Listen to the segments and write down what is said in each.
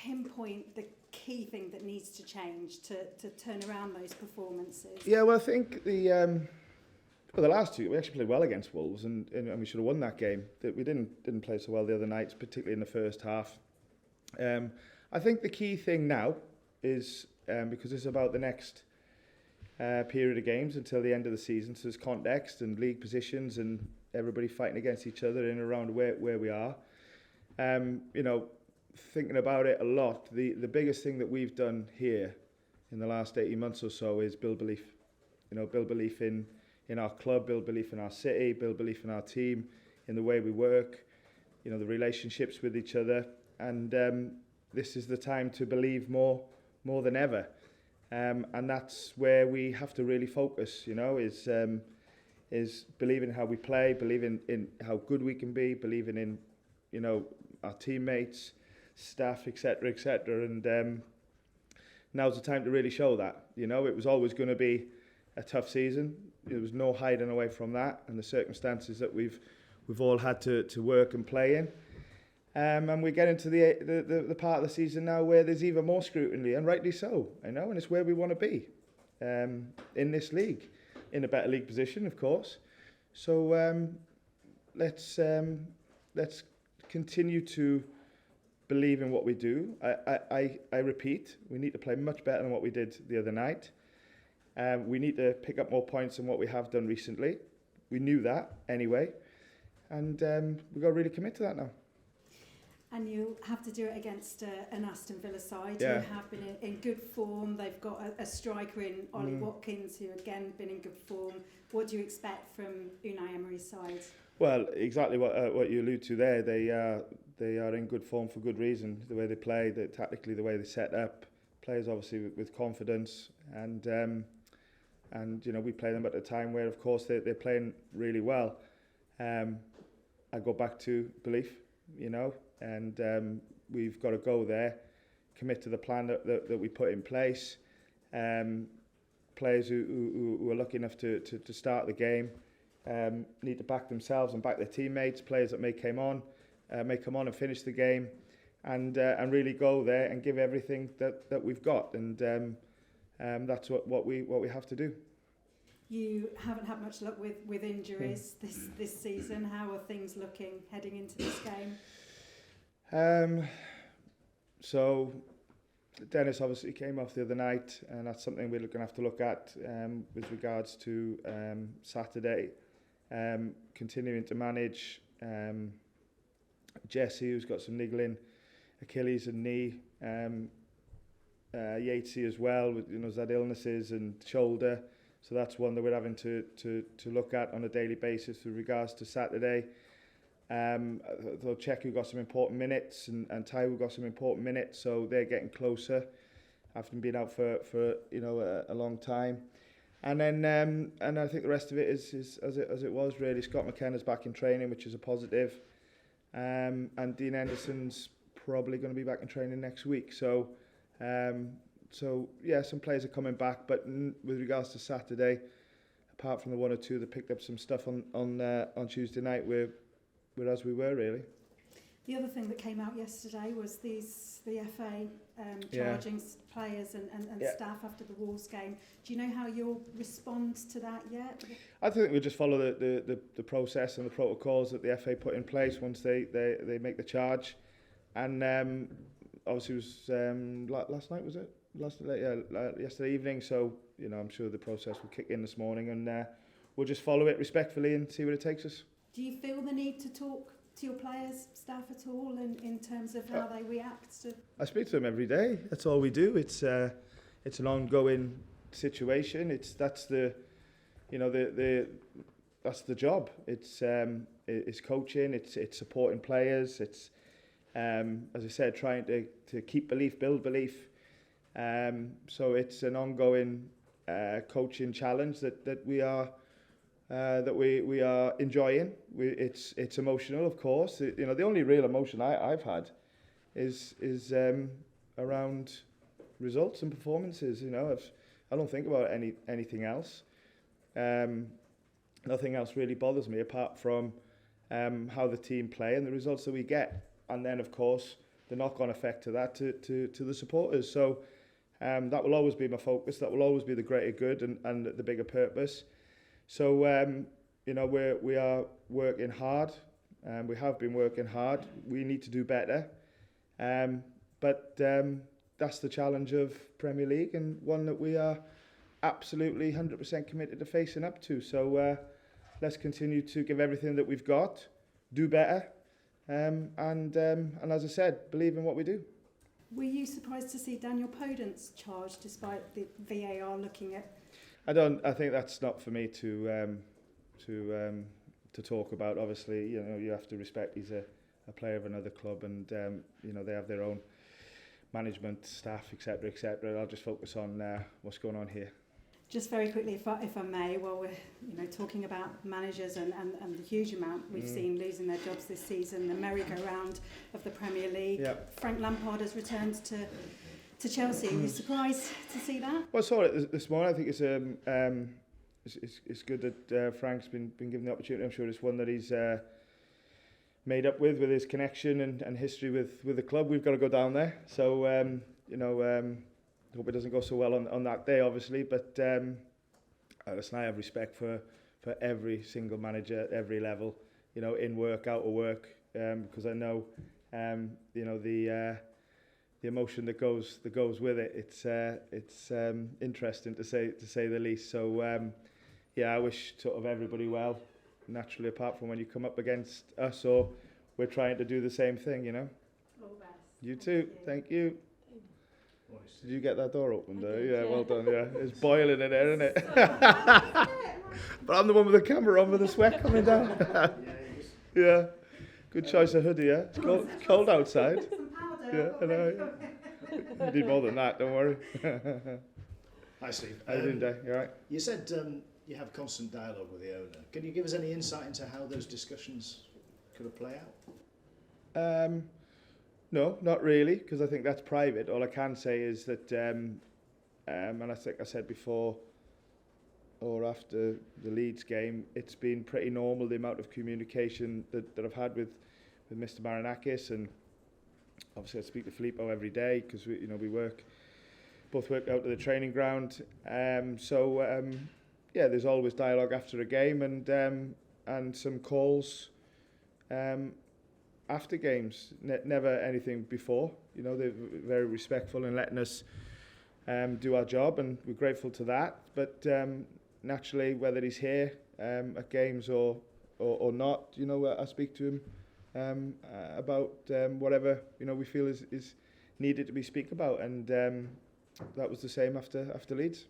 pinpoint the key thing that needs to change to turn around those performances? Yeah, well, I think the last two, we actually played well against Wolves, and we should have won that game. We didn't play so well the other nights, particularly in the first half. I think the key thing now is, because it's about the next period of games until the end of the season, so there's context and league positions and everybody fighting against each other in and around where we are. Thinking about it a lot, the biggest thing that we've done here in the last 18 months or so is build belief. Build belief in our club, build belief in our city, build belief in our team, in the way we work, the relationships with each other. And this is the time to believe more than ever. And that's where we have to really focus, is believing in how we play, believing in how good we can be, believing in, our teammates, staff, etc., etc. And now's the time to really show that. It was always going to be a tough season. There was no hiding away from that and the circumstances that we've all had to work and play in. And we get into the part of the season now where there's even more scrutiny, and rightly so, and it's where we want to be in this league, in a better league position, of course. So let's continue to believe in what we do. I repeat, we need to play much better than what we did the other night. We need to pick up more points than what we have done recently. We knew that anyway, and we've got to really commit to that now. And you'll have to do it against an Aston Villa side who have been in good form. They've got a striker in Ollie Watkins, who again been in good form. What do you expect from Unai Emery's side? Well, exactly what you allude to there. They are in good form for good reason. The way they play, tactically, the way they set up, players obviously with confidence, and we play them at a time where, of course, they're playing really well. I go back to belief, and we've got to go there, commit to the plan that we put in place. Players who are lucky enough to start the game need to back themselves and back their teammates. Players that may come on and finish the game, and really go there and give everything that we've got, and that's what we have to do. You haven't had much luck with injuries this season. How are things looking heading into this game? So Dennis obviously came off the other night, and that's something we're going to have to look at with regards to Saturday. Continuing to manage Jesse, who's got some niggling Achilles and knee. Yatesy as well, with has had illnesses and shoulder. So that's one that we're having to look at on a daily basis with regards to Saturday. They'll check who got some important minutes, and Taiwo got some important minutes, so they're getting closer, having been out for a long time. And then and I think the rest of it is as it was really. Scott McKenna's back in training, which is a positive, and Dean Henderson's probably going to be back in training next week. So yeah, some players are coming back, but with regards to Saturday, apart from the one or two that picked up some stuff on Tuesday night, we're as we were really. The other thing that came out yesterday was the FA charging players and staff after the Wolves game. Do you know how you'll respond to that yet? I think we'll just follow the process and the protocols that the FA put in place once they make the charge. And obviously it was last night, was it? Yesterday evening. So I'm sure the process will kick in this morning, and we'll just follow it respectfully and see where it takes us. Do you feel the need to talk to your players, staff at all, in terms of how they react to? I speak to them every day. That's all we do. It's an ongoing situation. That's the job. It's coaching. It's supporting players. It's as I said, trying to keep belief, build belief. So it's an ongoing coaching challenge that we are enjoying. It's emotional, of course. The only real emotion I've had is around results and performances. I don't think about anything else. Nothing else really bothers me apart from how the team play and the results that we get. And then, of course, knock-on effect to that to the supporters. So that will always be my focus. That will always be the greater good and the bigger purpose. So you know, we are working hard. We have been working hard. We need to do better. But that's the challenge of Premier League, and one that we are absolutely 100% committed to facing up to. So let's continue to give everything that we've got, do better, and as I said, believe in what we do. Were you surprised to see Daniel Podence charged despite the VAR looking at? I think that's not for me to talk about. Obviously, you know, you have to respect he's a player of another club, and you know, they have their own management, staff, etc., etc. I'll just focus on what's going on here. Just very quickly, if I may, while we're talking about managers and the huge amount we've seen losing their jobs this season, the merry-go-round of the Premier League. Yep. Frank Lampard has returned to Chelsea. Are you surprised to see that? Well, I saw it this morning. I think it's good that Frank's been given the opportunity. I'm sure it's one that he's made up with his connection and history with the club. We've got to go down there. So hope it doesn't go so well on that day, obviously. But listen, I have respect for every single manager at every level, you know, in work, out of work, because I know, you know, the emotion that goes with it. It's interesting to say the least. So yeah, I wish sort of everybody well. Naturally, apart from when you come up against us, or we're trying to do the same thing, you know. All the best. You too. Thank you. Did you get that door open there? Yeah, well done. Yeah, it's boiling in there, isn't it? But I'm the one with the camera on with the sweat coming down. Yeah, good choice of hoodie. Yeah, it's cold outside. Yeah, I know. You need more than that. Don't worry. Hi, Steve. How you doing, Dave? You all right? You said you have constant dialogue with the owner. Can you give us any insight into how those discussions could play out? No, not really, because I think that's private. All I can say is that, and I think I said before or after the Leeds game, it's been pretty normal, the amount of communication that I've had with Mr. Marinakis, and obviously I speak to Filippo every day because we both work out to the training ground. Yeah, there's always dialogue after a game and some calls after games. Never anything before. You know, they're very respectful in letting us do our job, and we're grateful to that. But naturally, whether he's here at games or not, you know, I speak to him about whatever, you know, we feel is needed to be speak about, and that was the same after Leeds.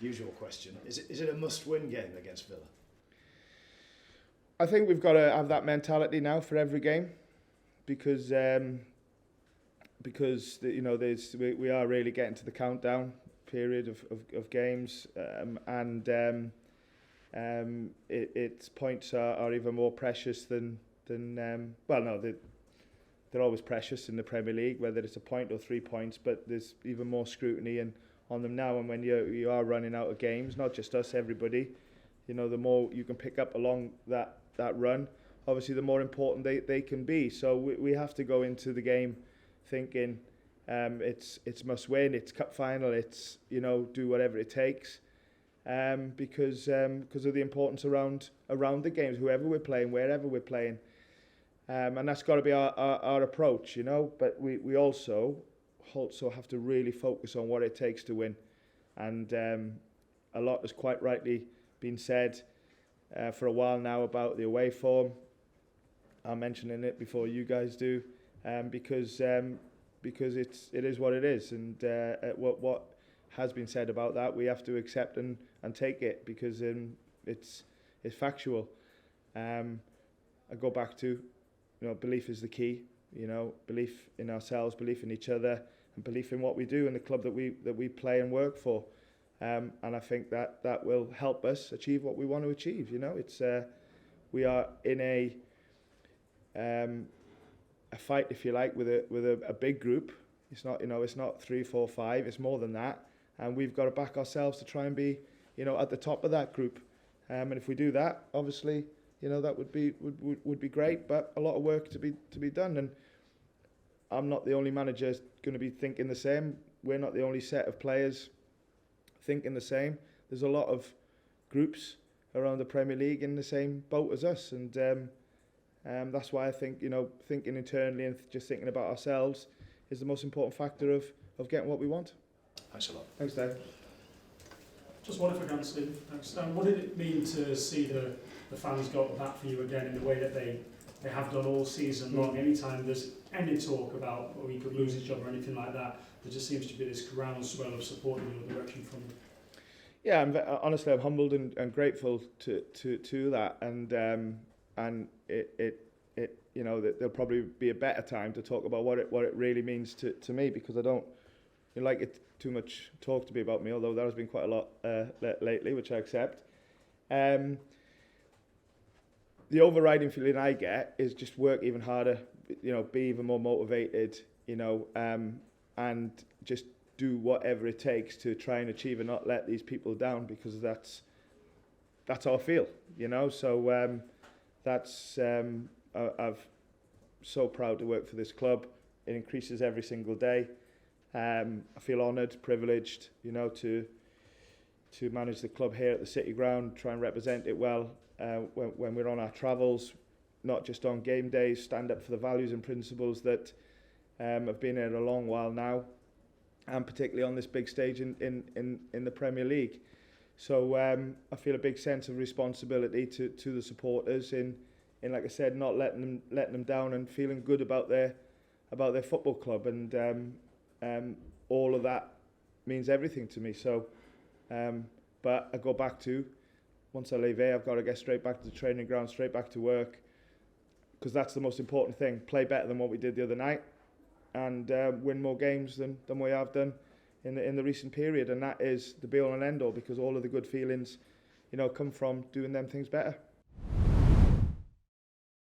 Usual question: is it a must-win game against Villa? I think we've got to have that mentality now for every game, because you know, we are really getting to the countdown period of games, and its points are even more precious than well, no, they're always precious in the Premier League, whether it's a point or 3 points, but there's even more scrutiny on them now. And when you are running out of games, not just us, everybody, you know, the more you can pick up along that run, obviously the more important they can be. So we have to go into the game thinking it's must win, it's cup final, it's, you know, do whatever it takes, because of the importance around the games, whoever we're playing, wherever we're playing, and that's got to be our approach, you know. But we also have to really focus on what it takes to win, and a lot has quite rightly been said for a while now about the away form. I'm mentioning it before you guys do, because it is what it is, and what has been said about that, we have to accept and take it, because it's factual. I go back to, you know, belief is the key. You know, belief in ourselves, belief in each other, and belief in what we do in the club that we play and work for. And I think that will help us achieve what we want to achieve. You know, it's we are in a fight, if you like, with a big group. It's not, you know, it's not 3, 4, 5. It's more than that, and we've got to back ourselves to try and be, you know, at the top of that group. And if we do that, obviously, you know, that would be great. But a lot of work to be done. And I'm not the only manager going to be thinking the same. We're not the only set of players thinking the same. There's a lot of groups around the Premier League in the same boat as us, and that's why I think, you know, thinking internally and just thinking about ourselves is the most important factor of getting what we want. Thanks a lot. Thanks, Dave. Just one if I can, Steve. Thanks. What did it mean to see the fans go up back for you again in the way that they have done all season long? Anytime there's any talk about we could lose each other or anything like that, there just seems to be this groundswell of support in your direction from you. Yeah, honestly, I'm humbled and grateful to that, and it you know, that there'll probably be a better time to talk about what it really means to me, because I don't like it too much talk to be about me, although there has been quite a lot lately, which I accept. The overriding feeling I get is just work even harder, you know, be even more motivated, you know, and just do whatever it takes to try and achieve and not let these people down, because that's how I feel, you know. So I'm so proud to work for this club. It increases every single day. I feel honoured, privileged, you know, to manage the club here at the City Ground, try and represent it well when we're on our travels, not just on game days, stand up for the values and principles that have been here a long while now, and particularly on this big stage in the Premier League. So I feel a big sense of responsibility to the supporters in like I said, not letting them down, and feeling good about their football club, and all of that means everything to me. So, but I go back to, once I leave here, I've got to get straight back to the training ground, straight back to work, because that's the most important thing. Play better than what we did the other night, and win more games than we have done in the recent period, and that is the be all and end all, because all of the good feelings, you know, come from doing them things better.